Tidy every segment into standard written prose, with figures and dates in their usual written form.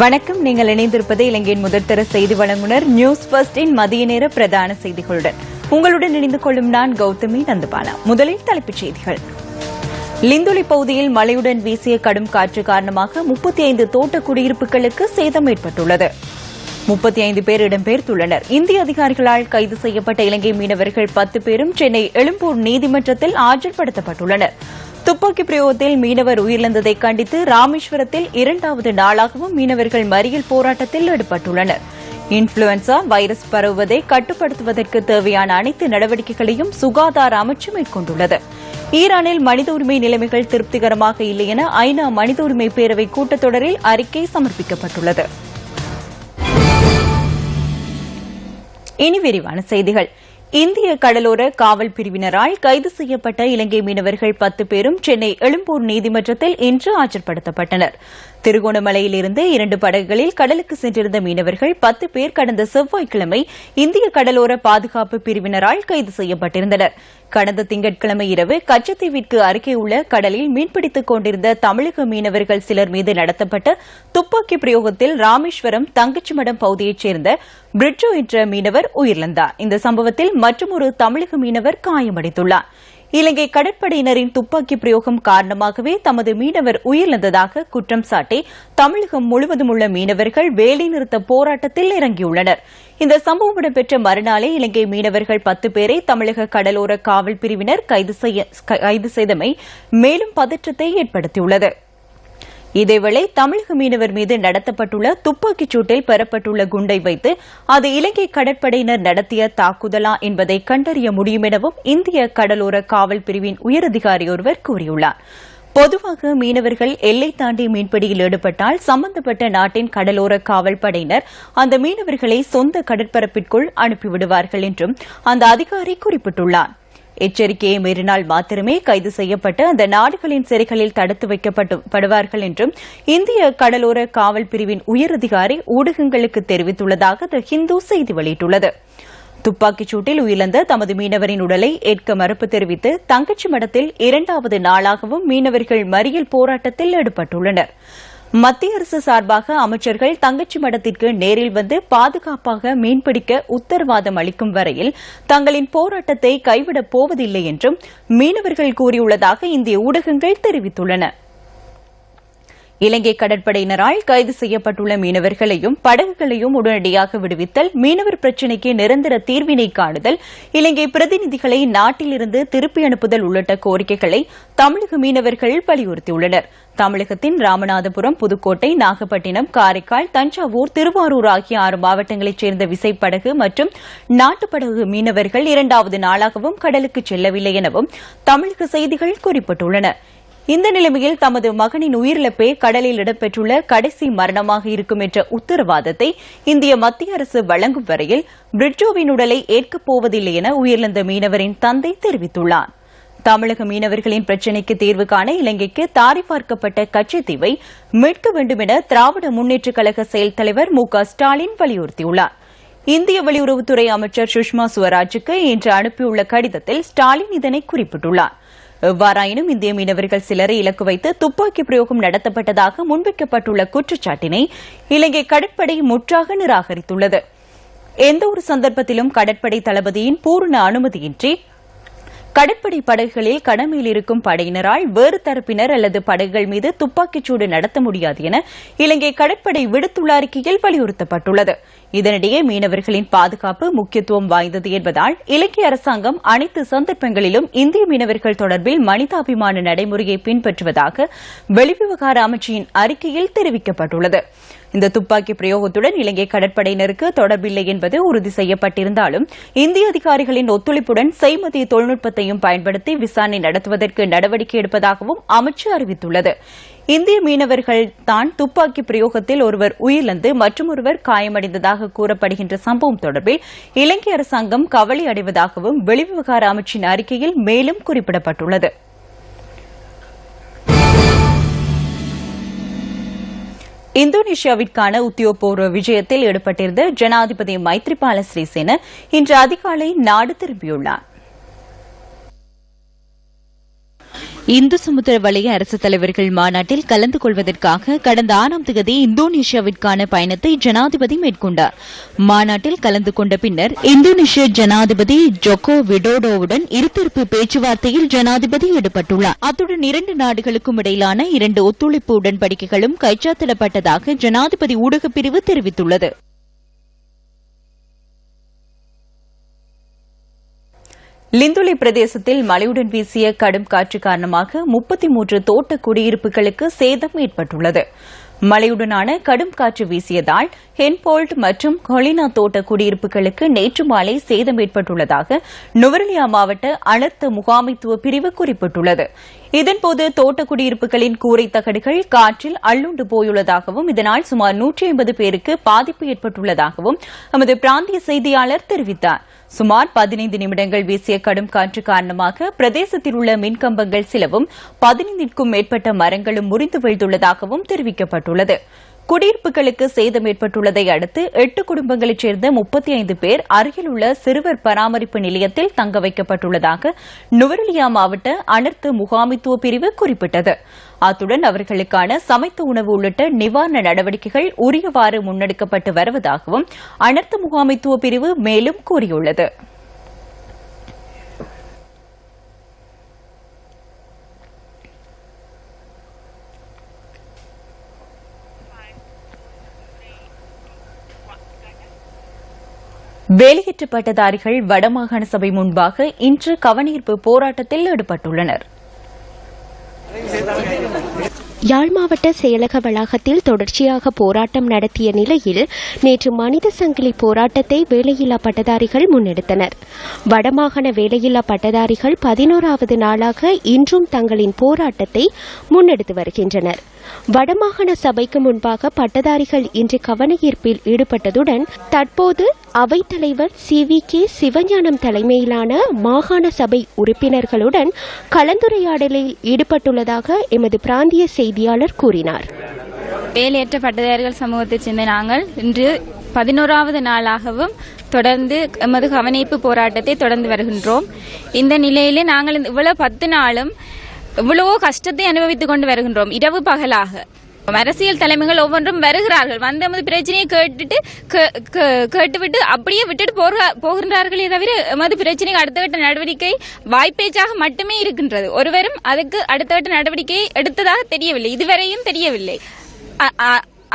வணக்கம். நீங்கள் இணைந்திருப்பது இலங்கையின் முதற்தர செய்தி வழங்குனர் நியூஸ் ஃபர்ஸ்டின் மதிய நேர பிரதான செய்திகளுடன் உங்களுடன் இணைந்து கொள்ளும் நான் கௌதமி நந்தபாலா. முதலில் தலைப்புச் செய்திகள். லிந்துலி பகுதியில் மழையுடன் வீசிய கடும் காற்று காரணமாக 35 தோட்ட குடியிருப்புகளுக்கு சேதம் ஏற்பட்டுள்ளது. 35 பேர் இடம்பெயர்ந்துள்ளனர். இந்திய அதிகாரிகளால் கைது செய்யப்பட்ட இலங்கை மீனவர்கள் 10 பேரும் சென்னை எழும்பூர் நீதிமன்றத்தில் ஆஜர்படுத்தப்பட்டுள்ளனர். துப்பாக்கி பிரயோகத்தில் மீனவர் உயிரிழந்ததை கண்டித்து ராமேஸ்வரத்தில் 2வது நாளாகவும் மீனவர்கள் மறியல் போராட்டத்தில் ஈடுபட்டுள்ளனர். இன்ஃபுளுவன்சா வைரஸ் பரவுவதை கட்டுப்படுத்துவதற்கு தேவையான அனைத்து நடவடிக்கைகளையும் சுகாதார அமைச்சு மேற்கொண்டுள்ளது. ஈரானில் மனித உரிமை நிலைமைகள் திருப்திகரமாக இல்லை என ஐநா மனித உரிமை பேரவை கூட்டத்தொடரில் அறிக்கை சமர்ப்பிக்கப்பட்டுள்ளது. இனி விரிவான செய்திகள். இந்திய கடலோர காவல் பிரிவினரால் கைது செய்யப்பட்ட இலங்கை மீனவர்கள் 10 பேரும் சென்னை எழும்பூர் நீதிமன்றத்தில் இன்று ஆஜர்படுத்தப்பட்டனர். திருகோணமலையிலிருந்து 2 படகுகளில் கடலுக்கு சென்றிருந்த மீனவர்கள் 10 பேர் கடந்த செவ்வாய்க்கிழமை இந்திய கடலோர பாதுகாப்பு பிரிவினரால் கைது செய்யப்பட்டிருந்தனர். கடந்த திங்கட்கிழமை இரவு கச்சத்தீவிற்கு அருகே உள்ள கடலில் மீன்பிடித்துக் கொண்டிருந்த தமிழக மீனவர்கள் சிலர் மீது நடத்தப்பட்ட துப்பாக்கி பிரயோகத்தில் ராமேஸ்வரம் தங்கச்சிமடம் பகுதியைச் சேர்ந்த பிரிட்ஜோ என்ற மீனவர் உயிரிழந்தார். இந்த சம்பவத்தில் மற்றொரு தமிழக மீனவர் காயமடைந்துள்ளார். இலங்கை கடற்படையினரின் துப்பாக்கி பிரயோகம் காரணமாகவே தமது மீனவர் உயிரிழந்ததாக குற்றம் சாட்டி தமிழகம் முழுவதும் உள்ள மீனவர்கள் வேலைநிறுத்த போராட்டத்தில் இறங்கியுள்ளனர். இந்த சம்பவம் இடம்பெற்ற மறுநாளே இலங்கை மீனவர்கள் 10 பேரை தமிழக கடலோர காவல் பிரிவினர் கைது செய்தமை மேலும் பதற்றத்தை ஏற்படுத்தியுள்ளது. இதேவேளை தமிழக மீனவர் மீது நடத்தப்பட்டுள்ள துப்பாக்கிச் சூட்டில் பெறப்பட்டுள்ள குண்டை வைத்து அது இலங்கை கடற்படையினர் நடத்திய தாக்குதலா என்பதை கண்டறிய முடியும் எனவும் இந்திய கடலோர காவல் பிரிவின் உயரதிகாரி ஒருவர் கூறியுள்ளார். பொதுவாக மீனவர்கள் எல்லை தாண்டி மீன்பிடியில் ஈடுபட்டால் சம்பந்தப்பட்ட நாட்டின் கடலோர காவல் படையினர் அந்த மீனவர்களை சொந்த கடற்பரப்பிற்குள் அனுப்பிவிடுவார்கள் என்றும் அந்த அதிகாரி குறிப்பிட்டுள்ளார். எச்சரிக்கையை மீறினால் மாத்திரமே கைது செய்யப்பட்டு அந்த நாடுகளின் சிறைகளில் தடுத்து வைக்கப்படுவார்கள் என்றும் இந்திய கடலோர காவல் பிரிவின் உயரதிகாரி ஊடகங்களுக்கு தெரிவித்துள்ளதாக தி ஹிந்து செய்தி வெளியிட்டுள்ளது. துப்பாக்கிச் சூட்டில் உயிரிழந்த தமது மீனவரின் உடலை ஏற்க மறுப்பு தெரிவித்து தங்கச்சிமடத்தில் 2வது நாளாகவும் மீனவர்கள் மறியல் போராட்டத்தில் ஈடுபட்டுள்ளனர். மத்திய அரசு சார்பாக அமைச்சர்கள் தங்கச்சி மடத்திற்கு நேரில் வந்து பாதுகாப்பாக மீன்பிடிக்க உத்தரவாதம் அளிக்கும் வரையில் தங்களின் போராட்டத்தை கைவிடப் போவதில்லை என்றும் மீனவர்கள் கூறியுள்ளதாக இந்திய ஊடகங்கள் தெரிவித்துள்ளன. இலங்கை கடற்படையினரால் கைது செய்யப்பட்டுள்ள மீனவர்களையும் படகுகளையும் உடனடியாக விடுவித்தல், மீனவர் பிரச்சினைக்கு நிரந்தர தீர்வினை காணுதல், இலங்கை பிரதிநிதிகளை நாட்டிலிருந்து திருப்பி அனுப்புதல் உள்ளிட்ட கோரிக்கைகளை தமிழக மீனவர்கள் வலியுறுத்தியுள்ளனர். தமிழகத்தின் ராமநாதபுரம், புதுக்கோட்டை, நாகப்பட்டினம், காரைக்கால், தஞ்சாவூர், திருவாரூர் ஆகிய 6 மாவட்டங்களைச் சேர்ந்த விசைப்படகு மற்றும் நாட்டுப்படகு மீனவர்கள் 2வது நாளாகவும் கடலுக்கு செல்லவில்லை எனவும் தமிழக செய்திகள் குறிப்பிட்டுள்ளன. இந்த நிலைமையில் தமது மகனின் உயிரிழப்பே கடலில் இடம்பெற்றுள்ள கடைசி மரணமாக இருக்கும் என்ற உத்தரவாதத்தை இந்திய மத்திய அரசு வழங்கும் வரையில் பிரிட்ஜோவின் உடலை ஏற்கப் போவதில்லை என உயிரிழந்த மீனவரின் தந்தை தெரிவித்துள்ளார். தமிழக மீனவர்களின் பிரச்சினைக்கு தீர்வு காண இலங்கைக்கு தாரை பார்க்கப்பட்ட கச்சத்தீவை மீட்க வேண்டும் என திராவிட முன்னேற்றக் கழக செயல் தலைவர் மு.க. ஸ்டாலின் வலியுறுத்தியுள்ளார். இந்திய வெளியுறவுத்துறை அமைச்சர் சுஷ்மா சுவராஜுக்கு இன்று அனுப்பியுள்ள கடிதத்தில் ஸ்டாலின் இதனை குறிப்பிட்டுள்ளார். எவ்வாறாயினும் இந்திய மீனவர்கள் சிலரை இலக்கு வைத்து துப்பாக்கி பிரயோகம் நடத்தப்பட்டதாக முன்வைக்கப்பட்டுள்ள குற்றச்சாட்டினை இலங்கை கடற்படை முற்றாக நிராகரித்துள்ளது. எந்தவொரு சந்தர்ப்பத்திலும் கடற்படை தளபதியின் பூரண அனுமதியின்றி கடற்படை படகுகளில் கடமையில் இருக்கும் படையினரால் வேறு தரப்பினர் அல்லது படகுகள் மீது துப்பாக்கிச்சூடு நடத்த முடியாது என இலங்கை கடற்படை விடுத்துள்ள அறிக்கையில் வலியுறுத்தப்பட்டுள்ளது. இதனிடையே மீனவர்களின் பாதுகாப்பு முக்கியத்துவம் வாய்ந்தது என்பதால் இலங்கை அரசாங்கம் அனைத்து சந்தர்ப்பங்களிலும் இந்திய மீனவர்கள் தொடர்பில் மனிதாபிமான நடைமுறையை பின்பற்றுவதாக வெளிவிவகார அமைச்சின் அறிக்கையில் தெரிவிக்கப்பட்டுள்ளது. இந்த துப்பாக்கி பிரயோகத்துடன் இலங்கை கடற்படையினருக்கு தொடர்பில்லை என்பது உறுதி செய்யப்பட்டிருந்தாலும் இந்திய அதிகாரிகளின் ஒத்துழைப்புடன் செய்மதி தொழில்நுட்பத்தையும் பயன்படுத்தி விசாரணை நடத்துவதற்கு நடவடிக்கை எடுப்பதாகவும் அமைச்சு அறிவித்துள்ளது. இந்திய மீனவர்கள் தான் துப்பாக்கி பிரயோகத்தில் ஒருவர் உயிரிழந்து மற்றொருவர் காயமடைந்ததாக கூறப்படுகின்ற சம்பவம் தொடர்பில் இலங்கை அரசாங்கம் கவலை அடைவதாகவும் வெளிவிவகார அமைச்சின் அறிக்கையில் மேலும் குறிப்பிடப்பட்டுள்ளது. இந்தோனேஷியாவிற்கான உத்தியோகபூர்வ விஜயத்தில் ஈடுபட்டிருந்த ஜனாதிபதி மைத்ரிபால சிறிசேன இன்று அதிகாலை நாடு திரும்பியுள்ளார். இந்து சமுத்திர வலய அரசு தலைவர்கள் மாநாட்டில் கலந்து கொள்வதற்காக கடந்த 6ஆம் தேதி இந்தோனேஷியாவிற்கான பயணத்தை ஜனாதிபதி மேற்கொண்டார். மாநாட்டில் கலந்து கொண்ட பின்னர் இந்தோனேஷிய ஜனாதிபதி ஜோகோ விடோடோவுடன் இருதரப்பு பேச்சுவார்த்தையில் ஜனாதிபதி ஈடுபட்டுள்ளார். அத்துடன் 2 நாடுகளுக்கும் இடையிலான 2 ஒத்துழைப்பு உடன்படிக்கைகளும் கைச்சாத்திடப்பட்டதாக ஜனாதிபதி ஊடகப் பிரிவு தெரிவித்துள்ளது. லிந்துலை பிரதேசத்தில் மழையுடன் வீசிய கடும் காற்று காரணமாக 33 தோட்ட குடியிருப்புகளுக்கு சேதம் ஏற்பட்டுள்ளது. மழையுடனான கடும் காற்று வீசியதால் ஹென்போல்ட் மற்றும் கொலினா தோட்ட குடியிருப்புகளுக்கு நேற்று மாலை சேதம் ஏற்பட்டுள்ளதாக நுவரெலியா மாவட்ட அனர்த்த முகாமைத்துவ பிரிவு குறிப்பிட்டுள்ளது. இதன்போது தோட்ட குடியிருப்புகளின் கூரை தகடுகள் காற்றில் அள்ளுண்டு போயுள்ளதாகவும் இதனால் சுமார் 150 பேருக்கு பாதிப்பு ஏற்பட்டுள்ளதாகவும் எமது பிராந்திய செய்தியாளர் தெரிவித்தார். சுமார் 15 நிமிடங்கள் வீசிய கடும் காற்று காரணமாக பிரதேசத்தில் உள்ள மின்கம்பங்கள் சிலவும் 15க்கும் மேற்பட்ட மரங்களும் முறிந்து வீழ்ந்துள்ளதாகவும் தெரிவிக்கப்பட்டுள்ளது. குடியிருப்புகளுக்கு சேதம் ஏற்பட்டுள்ளதை அடுத்து 8 குடும்பங்களைச் சேர்ந்த 35 பேர் அருகில் உள்ள சிறுவர் பராமரிப்பு நிலையத்தில் தங்க வைக்கப்பட்டுள்ளதாக நுவரெலியா மாவட்ட அனர்த்த முகாமைத்துவ பிரிவு குறிப்பிட்டது. அத்துடன் அவர்களுக்கான சமைத்த உணவு உள்ளிட்ட நிவாரண நடவடிக்கைகள் உரியவாறு முன்னெடுக்கப்பட்டு வருவதாகவும் அனர்த்த முகாமைத்துவ பிரிவு மேலும் கூறியுள்ளது. வேலையற்ற பட்டதாரிகள் வடமாகாண சபை முன்பாக இன்று கவனஈர்ப்பு போராட்டத்தில் ஈடுபட்டுள்ளனர். யாழ் மாவட்ட செயலக வளாகத்தில் தொடர்ச்சியாக போராட்டம் நடத்திய நிலையில் நேற்று மனித சங்கிலி போராட்டத்தை வேலையில்லா பட்டதாரிகள் முன்னெடுத்தனர். வடமாகாண வேலையில்லா பட்டதாரிகள் 11வது நாளாக இன்றும் தங்களின் போராட்டத்தை முன்னெடுத்து வருகின்றனர். வடமாகாண சபைக்கு முன்பாக பட்டதாரிகள் இன்று கவனஈர்ப்பில் ஈடுபட்டதுடன் தற்போது அவைத்தலைவர் CVK சிவஞானம் தலைமையிலான மாகாண சபை உறுப்பினர்களுடன் கலந்துரையாடலில் ஈடுபட்டுள்ளதாக எமது பிராந்திய செய்தியாளர் கூறினார். வேலையற்ற பட்டதாரிகள் சமூகத்தைச் சேர்ந்த நாங்கள் இன்று 11வது நாளாகவும் தொடர்ந்து எமது கவனஈர்ப்பு போராட்டத்தை தொடர்ந்து வருகின்றோம். இந்த நிலையிலே நாங்கள் இவ்வளவு 10 நாளும் இவ்வளவோ கஷ்டத்தை அனுபவித்துக் கொண்டு வருகின்றோம். இரவு பகலாக அரசியல் தலைமைகள் ஒவ்வொன்றும் வருகிறார்கள், வந்து எமது பிரச்சனையை கேட்டுவிட்டு அப்படியே விட்டுட்டு போகின்றார்களே தவிர எமது பிரச்சனைக்கு அடுத்த கட்ட நடவடிக்கை வாய்ப்பேச்சாக மட்டுமே இருக்கின்றது. ஒருவரும் அதுக்கு அடுத்த கட்ட நடவடிக்கை எடுத்ததாக தெரியவில்லை, இதுவரையும் தெரியவில்லை.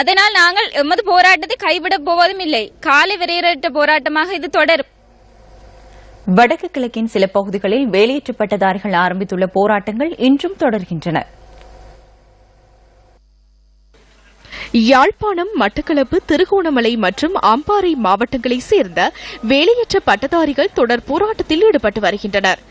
அதனால் நாங்கள் எமது போராட்டத்தை கைவிடப் போவதும் இல்லை. காலை விரையற்ற போராட்டமாக இது தொடரும். வடக்கு கிழக்கின் சில பகுதிகளில் வேலையற்ற பட்டதாரிகள் ஆரம்பித்துள்ள போராட்டங்கள் இன்றும் தொடர்கின்றன. யாழ்ப்பாணம், மட்டக்களப்பு, திருகோணமலை மற்றும் அம்பாறை மாவட்டங்களைச் சேர்ந்த வேலையற்ற பட்டதாரிகள் தொடர் போராட்டத்தில் ஈடுபட்டு வருகின்றனர்.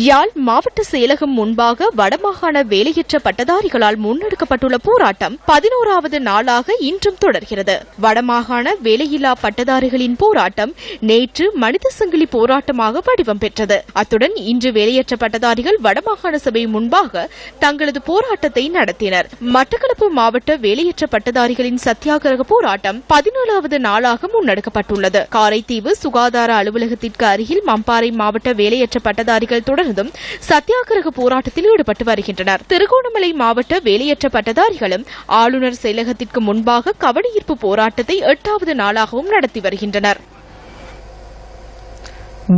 யாழ் மாவட்ட செயலகம் முன்பாக வடமாகாண வேலையற்ற பட்டதாரிகளால் முன்னெடுக்கப்பட்டுள்ள போராட்டம் 11வது நாளாக இன்றும் தொடர்கிறது. வடமாகாண வேலையில்லா பட்டதாரிகளின் போராட்டம் நேற்று மனித சங்கிலி போராட்டமாக வடிவம் பெற்றது. அத்துடன் இன்று வேலையற்ற பட்டதாரிகள் வடமாகாண சபை முன்பாக தங்களது போராட்டத்தை நடத்தினர். மட்டக்களப்பு மாவட்ட வேலையற்ற பட்டதாரிகளின் சத்தியாகிரக போராட்டம் 17வது நாளாக முன்னெடுக்கப்பட்டுள்ளது. காரைதீவு சுகாதார அலுவலகத்திற்கு அருகில் மம்பாறை மாவட்ட வேலையற்ற பட்டதாரிகள் தொடர்ந்தும் சத்தியாகிரக போராட்டத்தில் ஈடுபட்டு வருகின்றனர். திருகோணமலை மாவட்ட வேலையற்ற பட்டதாரிகளும் ஆளுநர் செயலகத்திற்கு முன்பாக கவனஈர்ப்பு போராட்டத்தை 8வது நாளாகவும் நடத்தி வருகின்றனர்.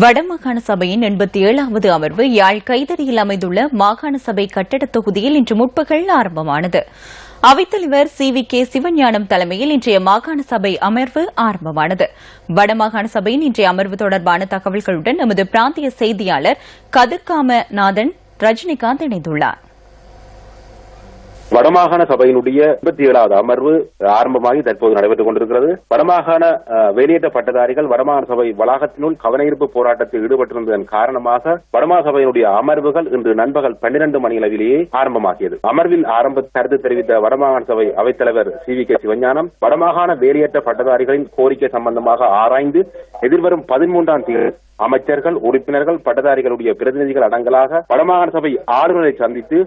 வடமாகாண சபையின் 87வது அமர்வு யாழ் கைதடியில் அமைந்துள்ள மாகாண சபை கட்டட தொகுதியில் இன்று முற்பகல் ஆரம்பமானது. அவைத்தலைவர் CVK சிவஞானம் தலைமையில் இன்றைய மாகாண சபை அமர்வு ஆரம்பமானது. வடமாகாண சபையின் இன்றைய அமர்வு தொடர்பான தகவல்களுடன் நமது பிராந்திய செய்தியாளர் கதிர்காமநாதன் ரஜினிகாந்த் இணைந்துள்ளார். வடமாகாண சபையினுடைய 87வது அமர்வு ஆரம்பமாகி தற்போது நடைபெற்றுக் கொண்டிருக்கிறது. வடமாகாண வெளியேற்ற பட்டதாரிகள் வடமாகாண சபை வளாகத்தினுள் கவனஈர்ப்பு போராட்டத்தில் ஈடுபட்டிருந்ததன் காரணமாக வடமாகாண சபையினுடைய அமர்வுகள் இன்று நண்பகல் 12 மணியளவிலேயே ஆரம்பமாகியது. அமர்வில் ஆரம்ப கருத்து தெரிவித்த வடமாகாண சபை அவைத்தலைவர் CVK சிவஞானம் வடமாகாண வேலையற்ற பட்டதாரிகளின் கோரிக்கை சம்பந்தமாக ஆராய்ந்து எதிர்வரும் 13ஆம் தேதி அமைச்சர்கள், உறுப்பினர்கள், பட்டதாரிகளுடைய பிரதிநிதிகள் அடங்கலாக வடமாகாண சபை ஆளுநரை சந்தித்து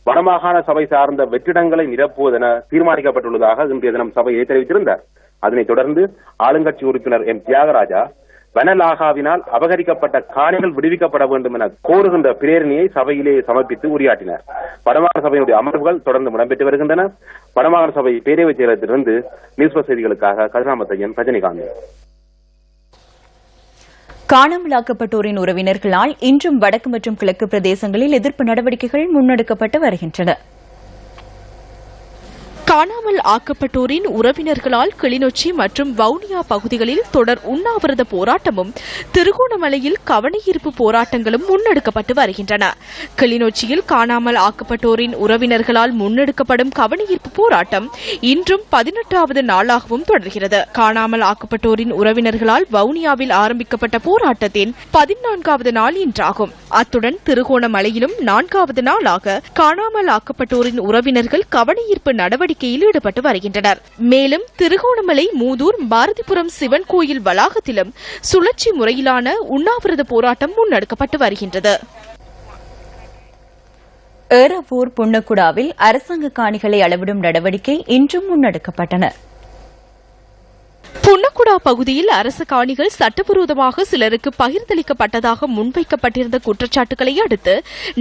வடமாகாண சபை சார்ந்த வெற்றிடங்களை நிரப்புவதென தீர்மானிக்கப்பட்டுள்ளதாக இன்றைய தினம் சபையை தெரிவித்திருந்தார். அதனைத் தொடர்ந்து ஆளுங்கட்சி உறுப்பினர் M. தியாகராஜா வனலாகாவினால் அபகரிக்கப்பட்ட காணிகள் விடுவிக்கப்பட வேண்டும் என கோருகின்ற பிரேரணையை சபையிலே சமர்ப்பித்து உரையாற்றினார். வடமாகாண சபையினுடைய அமர்வுகள் தொடர்ந்து இடம்பெற்று வருகின்றன. வடமாகாண சபை பேரவைச் செயலகத்திலிருந்து நியூஸ் செய்திகளுக்காக கதிராமத்தையன், ரஜினிகாந்த். காணாமலாக்கப்பட்டோரின் உறவினர்களால் இன்றும் வடக்கு மற்றும் கிழக்கு பிரதேசங்களில் எதிர்ப்பு நடவடிக்கைகள் முன்னெடுக்கப்பட்டு வருகின்றன. காணாமல் ஆக்கப்பட்டோரின் உறவினர்களால் கிளிநொச்சி மற்றும் வவுனியா பகுதிகளில் தொடர் உண்ணாவிரத போராட்டமும் திருகோணமலையில் கவனஈர்ப்பு போராட்டங்களும் முன்னெடுக்கப்பட்டு வருகின்றன. கிளிநொச்சியில் காணாமல் ஆக்கப்பட்டோரின் உறவினர்களால் முன்னெடுக்கப்படும் கவனஈர்ப்பு போராட்டம் இன்றும் 18வது நாளாகவும் தொடர்கிறது. காணாமல் ஆக்கப்பட்டோரின் உறவினர்களால் வவுனியாவில் ஆரம்பிக்கப்பட்ட போராட்டத்தின் 14வது நாள் இன்றாகும். அத்துடன் திருகோணமலையிலும் 4வது நாளாக காணாமல் ஆக்கப்பட்டோரின் உறவினர்கள் கவனஈர்ப்பு நடவடிக்கை ஈடுபட்டு வருகின்றனர். மேலும் திருகோணமலை, மூதூர், பாரதிபுரம் சிவன் கோயில் வளாகத்திலும் சுழற்சி முறையிலான உண்ணாவிரத போராட்டம் முன்னெடுக்கப்பட்டு வருகின்றது. ஏறாவூர் புன்னக்குடாவில் அரசாங்க காணிகளை அளவிடும் நடவடிக்கை இன்றும் முன்னெடுக்கப்பட்டன. புன்னக்குடா பகுதியில் அரசு காணிகள் சட்டவிரோதமாக சிலருக்கு பகிர்ந்தளிக்கப்பட்டதாக முன்வைக்கப்பட்டிருந்த குற்றச்சாட்டுகளை அடுத்து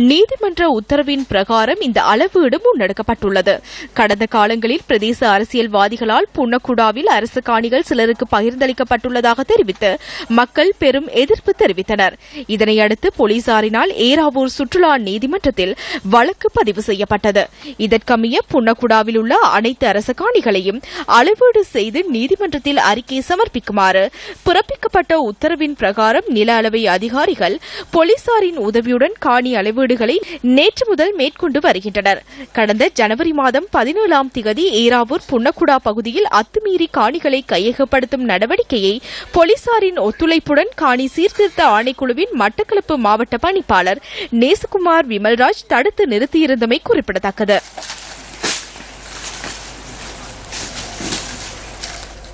நீதிமன்ற உத்தரவின் பிரகாரம் இந்த அளவீடு முன்னெடுக்கப்பட்டுள்ளது. கடந்த காலங்களில் பிரதேச அரசியல்வாதிகளால் புன்னக்குடாவில் அரசு காணிகள் சிலருக்கு பகிர்ந்தளிக்கப்பட்டுள்ளதாக தெரிவித்து மக்கள் பெரும் எதிர்ப்பு தெரிவித்தனர். இதனையடுத்து போலீசாரினால் ஏறாவூர் சுற்றுலா நீதிமன்றத்தில் வழக்கு பதிவு செய்யப்பட்டது. இதற்கமைய புன்னக்குடாவில் உள்ள அனைத்து அரசு காணிகளையும் அளவீடு செய்து நீதிமன்றத்தில் அறிக்கை சமர்ப்பிக்குமாறு பிறப்பிக்கப்பட்ட உத்தரவின் பிரகாரம் நில அளவை அதிகாரிகள் போலீசாரின் உதவியுடன் காணி அளவீடுகளை நேற்று முதல் மேற்கொண்டு வருகின்றனர். கடந்த ஜனவரி மாதம் 17ஆம் திகதி ஏறாவூர் புன்னக்குடா பகுதியில் அத்துமீறி காணிகளை கையகப்படுத்தும் நடவடிக்கையை போலீசாரின் ஒத்துழைப்புடன் காணி சீர்திருத்த ஆணைக்குழுவின் மட்டக்களப்பு மாவட்ட பணிப்பாளர் நேசகுமார் விமல்ராஜ் தடுத்து நிறுத்தியிருந்தமை குறிப்பிடத்தக்கது.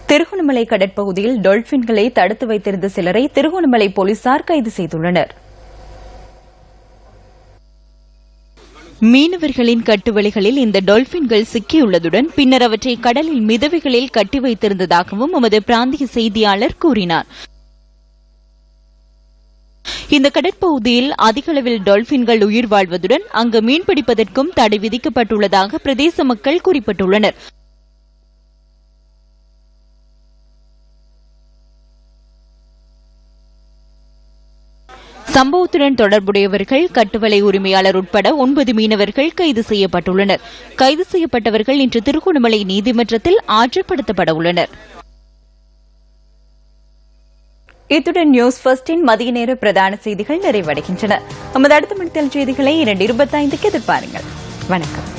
திருகோணமலை கடற்பகுதியில் டால்பின்களை தடுத்து வைத்திருந்த சிலரை திருகோணமலை போலீசார் கைது செய்துள்ளனர். மீனவர்களின் கட்டுவலைகளில் இந்த டால்பின்கள் சிக்கியுள்ளதுடன் பின்னர் அவற்றை கடலில் மிதவைகளில் கட்டி வைத்திருந்ததாகவும் எமது பிராந்திய செய்தியாளர் கூறினார். இந்த கடற்பகுதியில் அதிக அளவில் டால்பின்கள் உயிர் வாழ்வதுடன் அங்கு மீன்பிடிப்பதற்கும் தடை விதிக்கப்பட்டுள்ளதாக பிரதேச மக்கள் குறிப்பிட்டுள்ளனர். சம்பவத்துடன் தொடர்புடையவர்கள், கட்டுவலை உரிமையாளர் உட்பட 9 மீனவர்கள் கைது செய்யப்பட்டுள்ளனர். கைது செய்யப்பட்டவர்கள் இன்று திருகோணமலை நீதிமன்றத்தில் ஆஜர்படுத்தப்பட உள்ளனர். இத்துடன் நியூஸ் ஃபர்ஸ்டின் மதிய நேர பிரதான செய்திகள் நிறைவடைகின்றன. நமது அடுத்த மணித்தல் செய்திகளை 2:25க்கு எதிர்பாருங்கள். வணக்கம்.